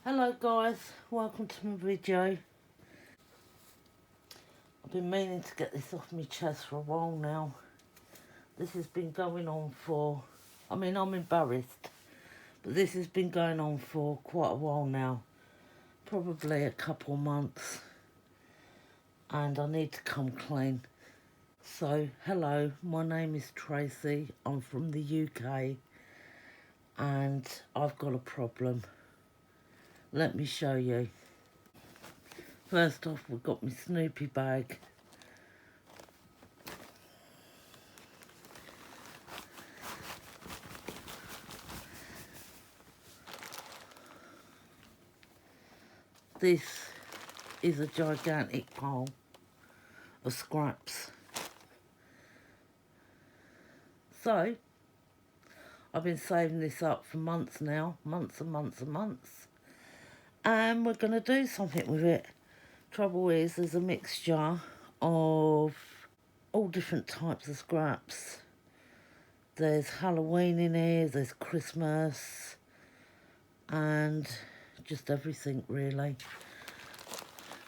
Hello guys, welcome to my video. I've been meaning to get this off my chest for a while now. This has been going on for, I'm embarrassed, but this has been going on for quite a while now. Probably a couple months. And I need to come clean. So, hello, my name is Tracy. I'm from the UK. And I've got a problem. Let me show you. First off, we've got my Snoopy bag. This is a gigantic pile of scraps. So, I've been saving this up for months now, months and months and months. And we're going to do something with it. Trouble is, there's a mixture of all different types of scraps. There's Halloween in here, there's Christmas, and just everything really.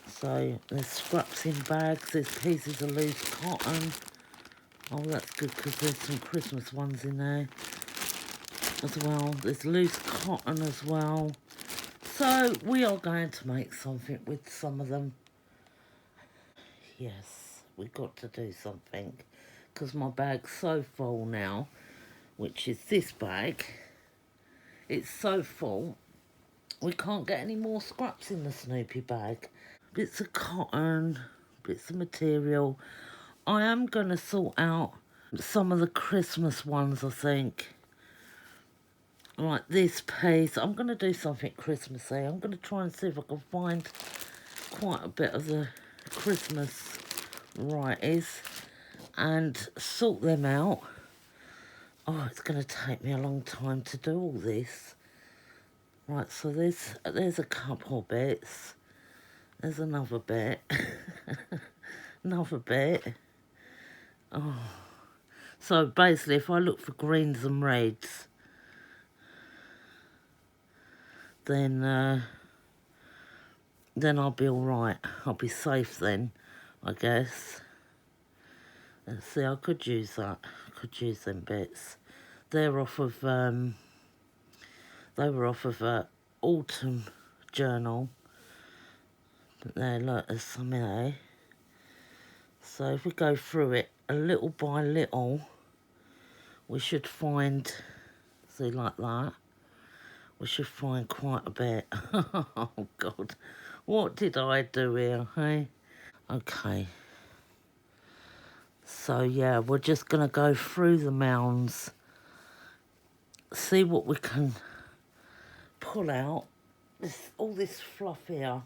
So there's scraps in bags, there's pieces of loose cotton. Oh, that's good because there's some Christmas ones in there as well. There's loose cotton as well. So we are going to make something with some of them. Yes, we've got to do something because my bag's so full now, which is this bag. It's so full, we can't get any more scraps in the Snoopy bag. Bits of cotton, bits of material. I am going to sort out some of the Christmas ones, I think. Like this piece. I'm going to do something Christmassy. I'm going to try and see if I can find quite a bit of the Christmas varieties and sort them out. Oh, it's going to take me a long time to do all this. Right, so there's a couple bits. There's another bit. Another bit. Oh. So basically, if I look for greens and reds, then I'll be all right. I'll be safe then, I guess. Let's see, I could use that. I could use them bits. They're off of, they were off of Autumn Journal. But there, look, there's some in there. So if we go through it a little by little, we should find, see, like that, we should find quite a bit. Oh, God. What did I do here, hey? Okay. So, yeah, we're just going to go through the mounds, see what we can pull out. All this fluff here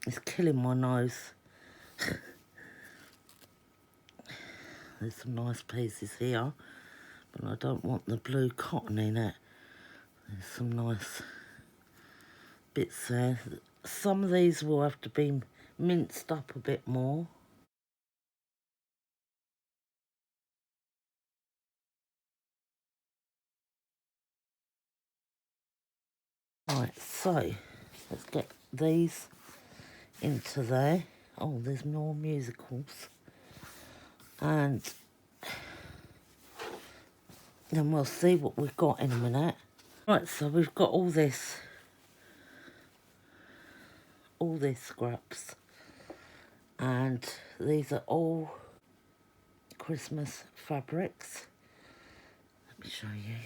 is killing my nose. There's some nice pieces here, but I don't want the blue cotton in it. There's some nice bits there. Some of these will have to be minced up a bit more. Right, so let's get these into there. Oh, there's more musicals. And then we'll see what we've got in a minute. Right, so we've got all this scraps. And these are all Christmas fabrics. Let me show you.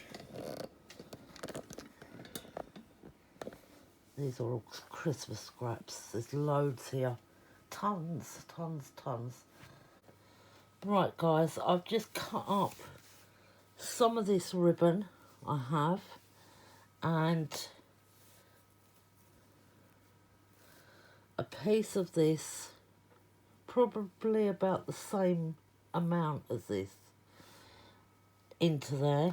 These are all Christmas scraps. There's loads here. Tons, tons, tons. Right, guys, I've just cut up some of this ribbon I have, and a piece of this, probably about the same amount as this, into there.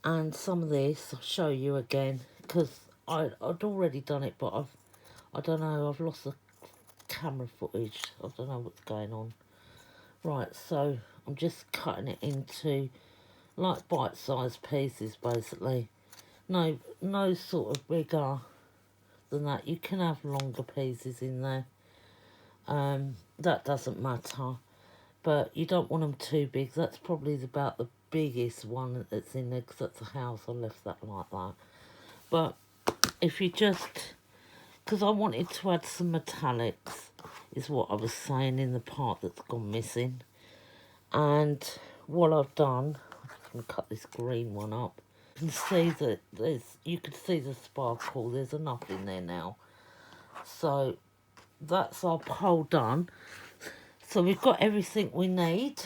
And some of this, I'll show you again, because I'd already done it, but I don't know, I've lost the camera footage. I don't know what's going on. Right, so I'm just cutting it into like bite-sized pieces, basically. No sort of bigger than that. You can have longer pieces in there. That doesn't matter. But you don't want them too big. That's probably about the biggest one that's in there, because that's a house. I left that like that. But if you just... Because I wanted to add some metallics, is what I was saying in the part that's gone missing. And what I've done, I'm just going to cut this green one up. You can see that you can see the sparkle. There's enough in there now. So that's our pole done. So we've got everything we need,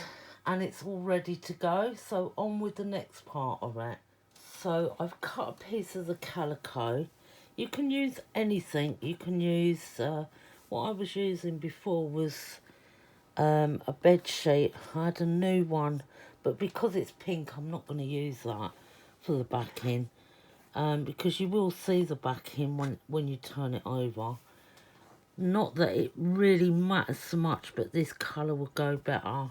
and it's all ready to go. So on with the next part of it. So I've cut a piece of the calico. You can use anything. You can use, what I was using before was a bed sheet. I had a new one, but because it's pink, I'm not going to use that for the backing. Because you will see the backing when you turn it over. Not that it really matters so much, but this colour will go better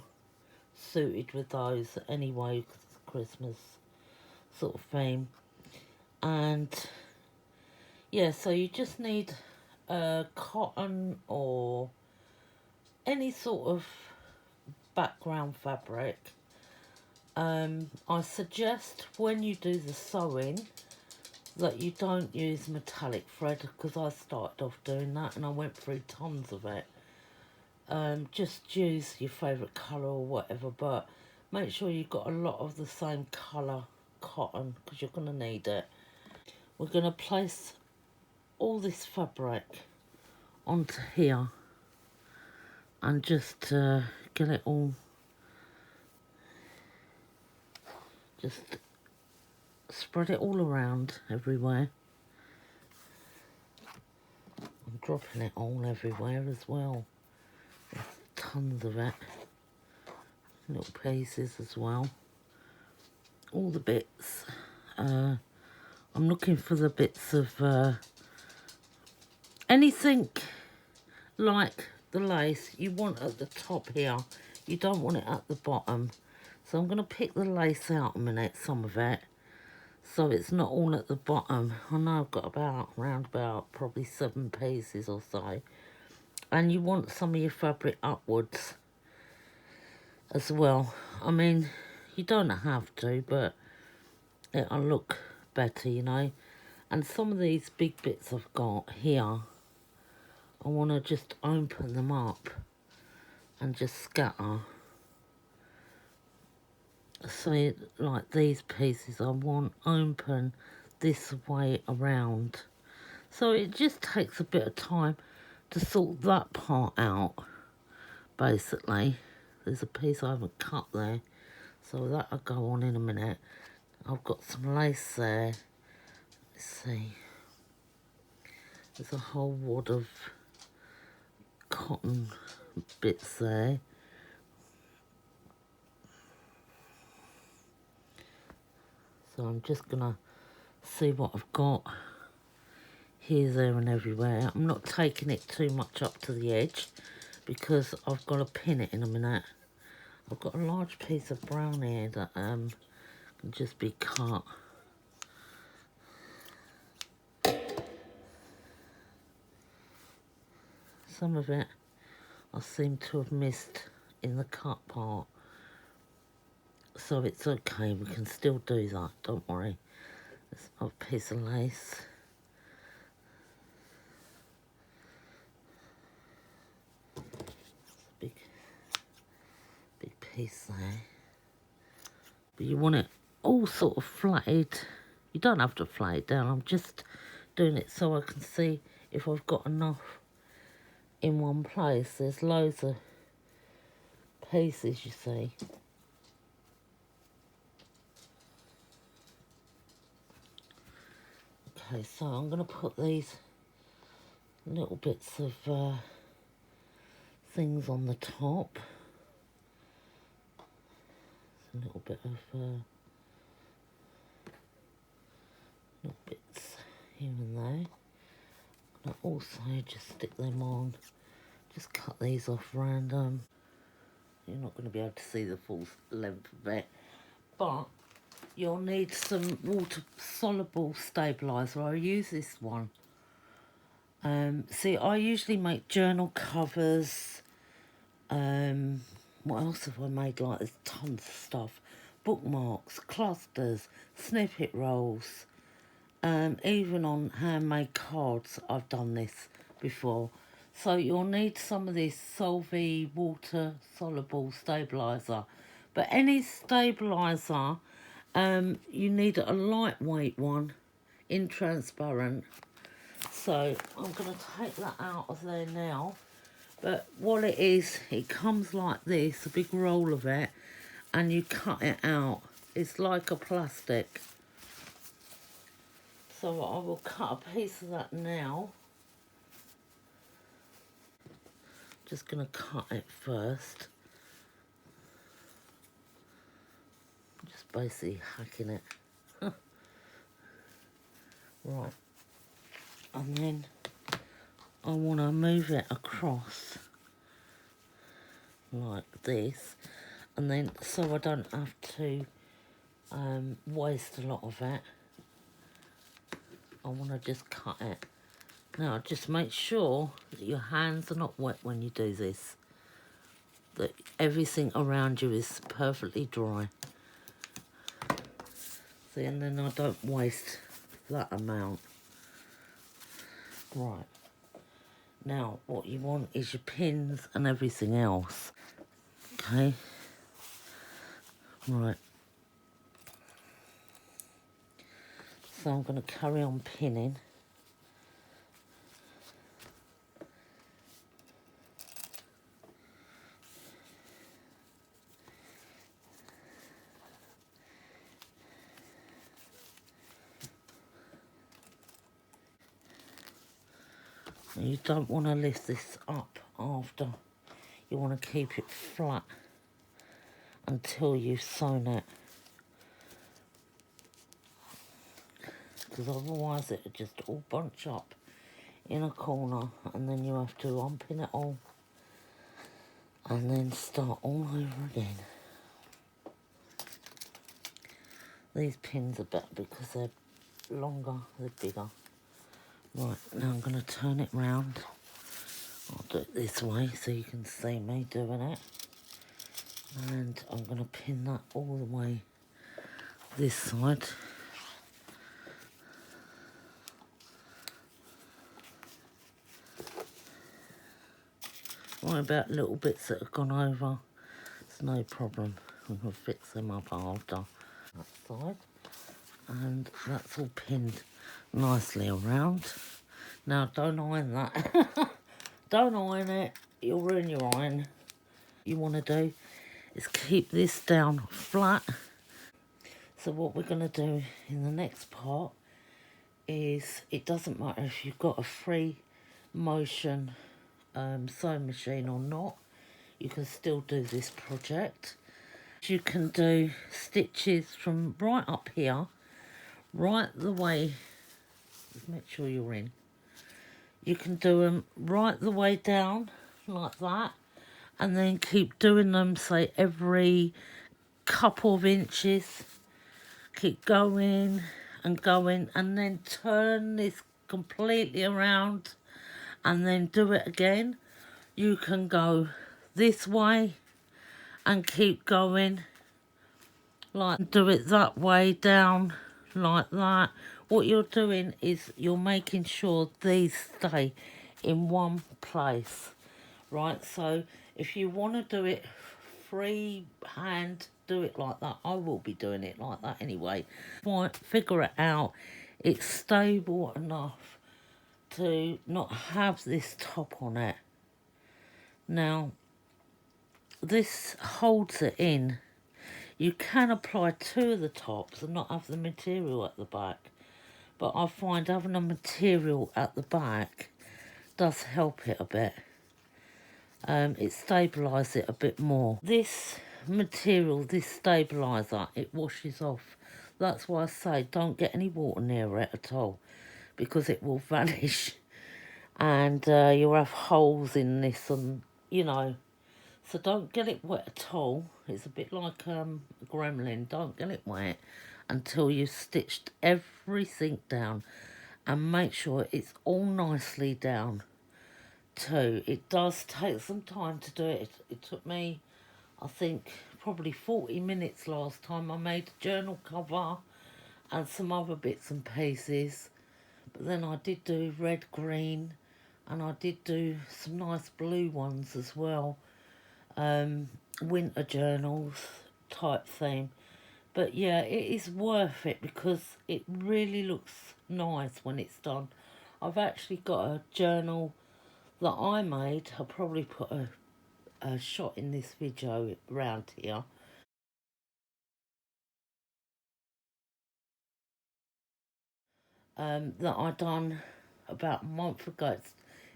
suited with those anyway, because it's a Christmas sort of theme. And yeah, so you just need cotton or any sort of background fabric. I suggest when you do the sewing that you don't use metallic thread, because I started off doing that and I went through tons of it. Just use your favourite colour or whatever, but make sure you've got a lot of the same colour cotton, because you're going to need it. We're going to place all this fabric onto here and just get it all, just spread it all around everywhere. I'm dropping it all everywhere as well. There's tons of it. Little pieces as well. All the bits. I'm looking for the bits of anything like the lace you want at the top here. You don't want it at the bottom. So I'm going to pick the lace out a minute, some of it, so it's not all at the bottom. I know I've got around about probably 7 pieces or so. And you want some of your fabric upwards as well. I mean, you don't have to, but it'll look better, you know. And some of these big bits I've got here, I want to just open them up and just scatter. So like these pieces I want open this way around. So it just takes a bit of time to sort that part out, basically. There's a piece I haven't cut there, so that'll go on in a minute. I've got some lace there. Let's see. There's a whole wad of cotton bits there. So I'm just gonna see what I've got here, there and everywhere. I'm not taking it too much up to the edge because I've got to pin it in a minute. I've got a large piece of brown here that can just be cut. Some of it I seem to have missed in the cut part. So it's okay, we can still do that, don't worry. There's a piece of lace. It's a big piece there. But you want it all sort of flatted. You don't have to flat it down, I'm just doing it so I can see if I've got enough in one place. There's loads of pieces, you see. Okay, so I'm going to put these little bits of things on the top. A little bit of little bits here and there. And also just stick them on. Just cut these off random. You're not going to be able to see the full length of it, but you'll need some water soluble stabiliser. I use this one. See, I usually make journal covers. What else have I made? Like, there's tons of stuff. Bookmarks, clusters, snippet rolls. Even on handmade cards, I've done this before. So you'll need some of this Solvay water soluble stabiliser. But any stabiliser, you need a lightweight one in transparent. So I'm going to take that out of there now. But what it is, it comes like this, a big roll of it, and you cut it out. It's like a plastic. So I will cut a piece of that now. Just going to cut it first. Just basically hacking it. Right. And then I want to move it across like this. And then so I don't have to waste a lot of it. I want to just cut it. Now, just make sure that your hands are not wet when you do this. That everything around you is perfectly dry. See, and then I don't waste that amount. Right. Now, what you want is your pins and everything else. Okay. Right. So I'm going to carry on pinning. You don't want to lift this up after. You want to keep it flat until you've sewn it. Because otherwise it'll just all bunch up in a corner, and then you have to unpin it all and then start all over again. These pins are better because they're longer, they're bigger. Right, now I'm going to turn it round. I'll do it this way so you can see me doing it. And I'm going to pin that all the way this side. What about little bits that have gone over? It's no problem. We can fix them up after. That side. And that's all pinned nicely around. Now, don't iron that. Don't iron it. You'll ruin your iron. You want to do is keep this down flat. So what we're going to do in the next part is, it doesn't matter if you've got a free motion sewing machine or not, you can still do this project. You can do stitches from right up here, right the way, just make sure you're in. You can do them right the way down like that, and then keep doing them, say, every couple of inches. Keep going and going, and then turn this completely around and then do it again. You can go this way and keep going, like, do it that way down like that. What you're doing is you're making sure these stay in one place, right? So if you want to do it freehand, do it like that. I will be doing it like that anyway. Figure it out. It's stable enough to not have this top on it. Now, this holds it in. You can apply two of the tops and not have the material at the back. But I find having a material at the back does help it a bit. It stabilises it a bit more. This material, this stabiliser, it washes off. That's why I say don't get any water near it at all, because it will vanish. And you'll have holes in this, and, you know. So don't get it wet at all. It's a bit like a gremlin. Don't get it wet until you've stitched everything down. and make sure it's all nicely down too. It does take some time to do it. It took me, I think, probably 40 minutes last time. I made a journal cover and some other bits and pieces. But then I did do red, green, and I did do some nice blue ones as well. Winter journals type theme. But yeah, it is worth it because it really looks nice when it's done. I've actually got a journal that I made. I'll probably put a shot in this video around here. That I done about a month ago.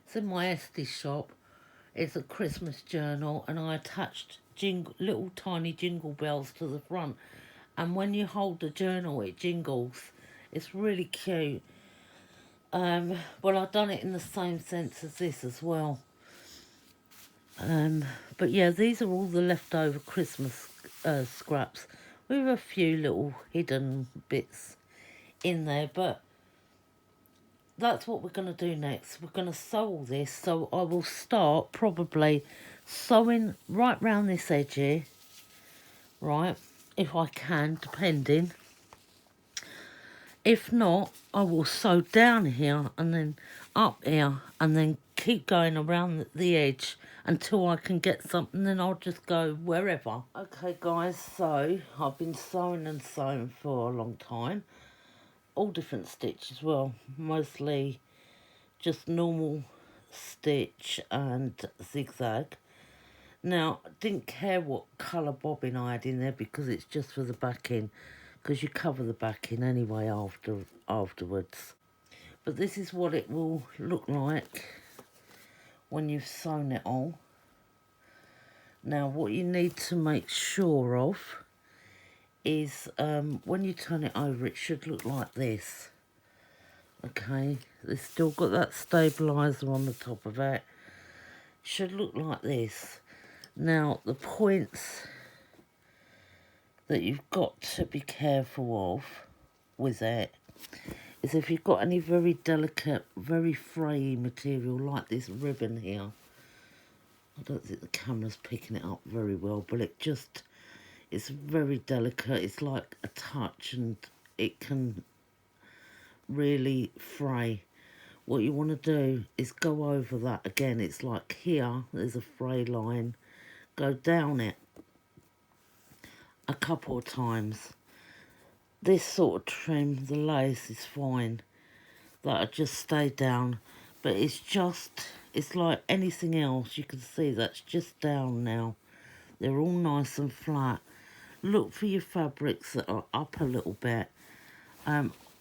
It's in my Esty shop. It's a Christmas journal, and I attached little tiny jingle bells to the front. And when you hold the journal, it jingles. It's really cute. Well, I've done it in the same sense as this as well. But yeah, these are all the leftover Christmas scraps with a few little hidden bits in there. But that's what we're going to do next. We're going to sew all this. So I will start probably sewing right round this edge here. Right, if I can, depending. If not, I will sew down here and then up here and then keep going around the edge until I can get something, then I'll just go wherever. Okay guys, so I've been sewing and sewing for a long time. All different stitches, well, mostly just normal stitch and zigzag. Now, didn't care what colour bobbin I had in there because it's just for the backing, because you cover the backing anyway afterwards. But this is what it will look like when you've sewn it all. Now, what you need to make sure of is when you turn it over, it should look like this. Okay, it's still got that stabiliser on the top of it. Should look like this. Now, the points that you've got to be careful of with it is if you've got any very delicate, very frayy material like this ribbon here. I don't think the camera's picking it up very well, but it's very delicate. It's like a touch and it can really fray. What you want to do is go over that again. It's like here, there's a fray line. Go down it a couple of times. This sort of trim, the lace is fine. That'll just stay down. But it's like anything else. You can see that's just down now. They're all nice and flat. Look for your fabrics that are up a little bit.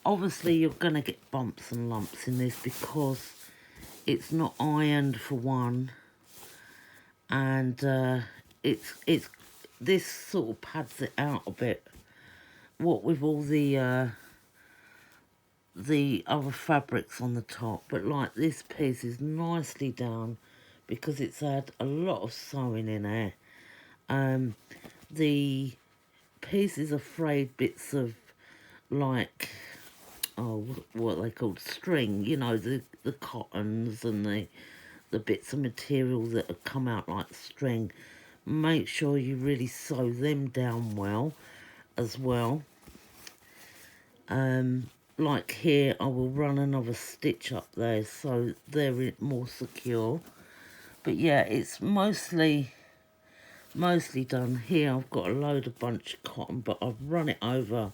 Obviously, you're going to get bumps and lumps in this because it's not ironed for one. And it's this sort of pads it out a bit. What with all the other fabrics on the top, but like this piece is nicely down because it's had a lot of sewing in it. The pieces are frayed bits of like, oh, what are they called, string, you know, the cottons and the bits of material that have come out like string. Make sure you really sew them down well as well. Like here, I will run another stitch up there so they're more secure. But yeah, it's mostly done. Here I've got a load of bunch of cotton, but I've run it over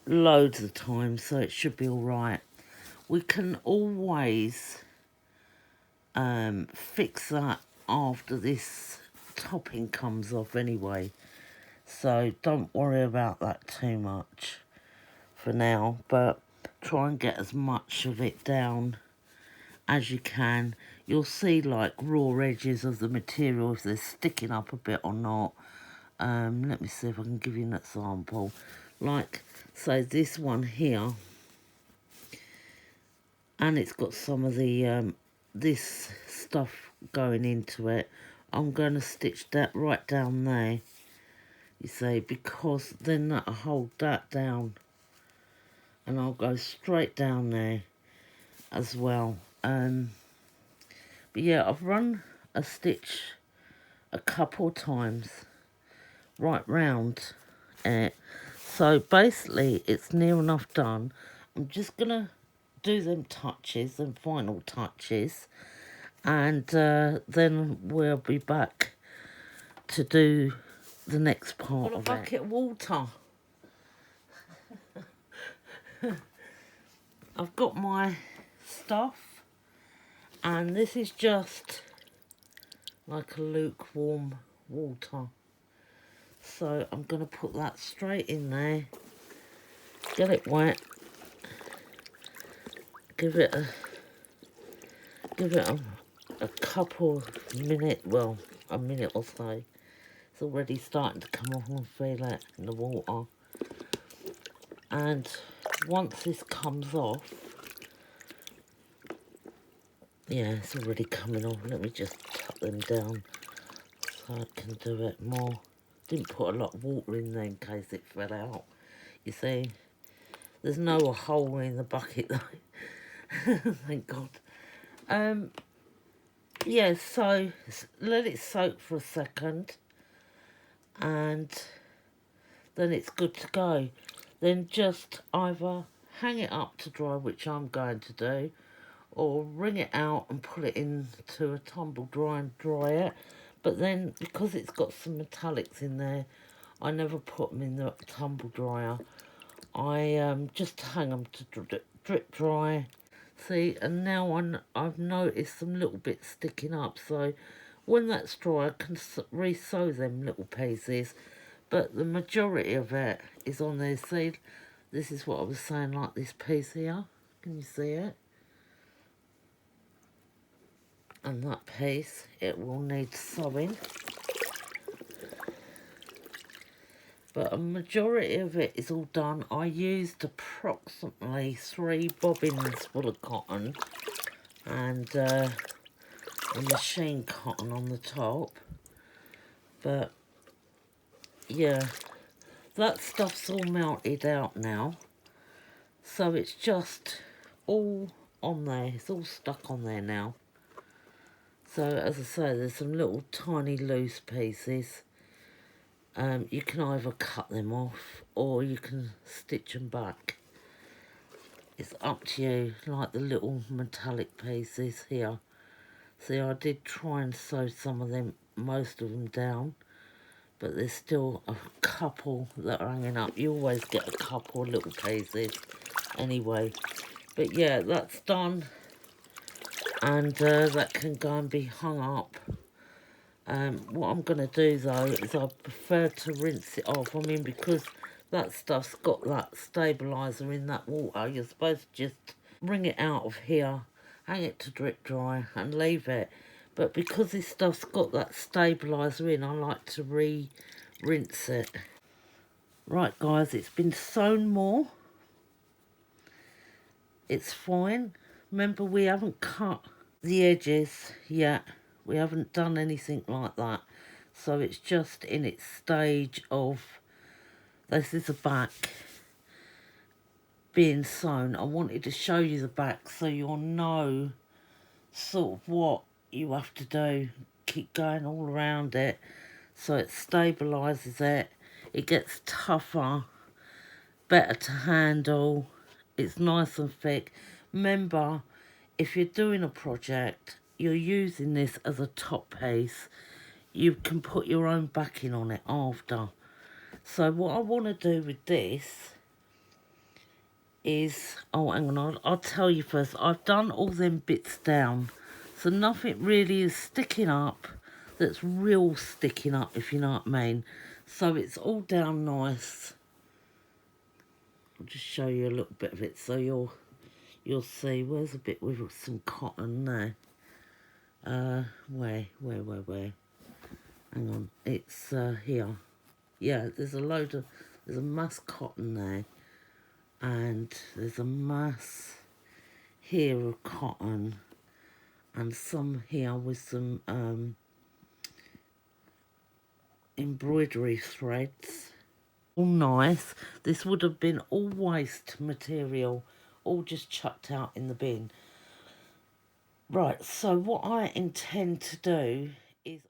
loads of times, so it should be all right. We can always fix that after this topping comes off anyway, so don't worry about that too much for now, but try and get as much of it down as you can. You'll see like raw edges of the material if they're sticking up a bit or not. Let me see if I can give you an example. Like, say this one here, and it's got some of the this stuff going into it. I'm going to stitch that right down there, you see, because then that'll hold that down and I'll go straight down there as well. But yeah, I've run a stitch a couple of times right round it. So basically it's near enough done. I'm just gonna do them touches and final touches, and then we'll be back to do the next part of it. Got a bucket of water. I've got my stuff, and this is just like a lukewarm water. So I'm going to put that straight in there, get it wet, give it a couple of minutes, well, a minute or so. It's already starting to come off, and feel it in the water. And once this comes off, yeah, it's already coming off. Let me just tuck them down so I can do it more. Didn't put a lot of water in there in case it fell out. You see, there's no hole in the bucket though. Thank God. Yeah, so let it soak for a second, and then it's good to go. Then just either hang it up to dry, which I'm going to do, or wring it out and put it into a tumble dry and dry it. But then, because it's got some metallics in there, I never put them in the tumble dryer. I just hang them to drip dry. See, and now I've noticed some little bits sticking up, so when that's dry I can re-sew them little pieces. But the majority of it is on there. See, this is what I was saying, like this piece here. Can you see it? And that piece, it will need sewing. But a majority of it is all done. I used approximately 3 bobbins full of cotton and a machine cotton on the top. But yeah, that stuff's all melted out now. So it's just all on there. It's all stuck on there now. So as I say, there's some little tiny loose pieces. You can either cut them off or you can stitch them back. It's up to you, like the little metallic pieces here. See, I did try and sew some of them, most of them down, but there's still a couple that are hanging up. You always get a couple of little pieces anyway. But yeah, that's done, and that can go and be hung up. What I'm going to do though is I prefer to rinse it off. I mean, because that stuff's got that stabiliser in that water, you're supposed to just wring it out of here, hang it to drip dry and leave it. But because this stuff's got that stabiliser in, I like to rinse it. Right guys, it's been sewn more. It's fine. Remember, we haven't cut the edges yet. We haven't done anything like that. So it's just in its stage of, this is the back being sewn. I wanted to show you the back so you'll know sort of what you have to do. Keep going all around it so it stabilises it. It gets tougher, better to handle. It's nice and thick. Remember, if you're doing a project, you're using this as a top piece. You can put your own backing on it after. So what I want to do with this is, oh hang on, I'll tell you first. I've done all them bits down, so nothing really is sticking up that's real sticking up, if you know what I mean. So it's all down nice. I'll just show you a little bit of it so you'll see. Where's a bit with some cotton there? Where? Hang on, it's here. Yeah, there's a mass cotton there, and there's a mass here of cotton, and some here with some embroidery threads. All nice. This would have been all waste material, all just chucked out in the bin. Right, so what I intend to do is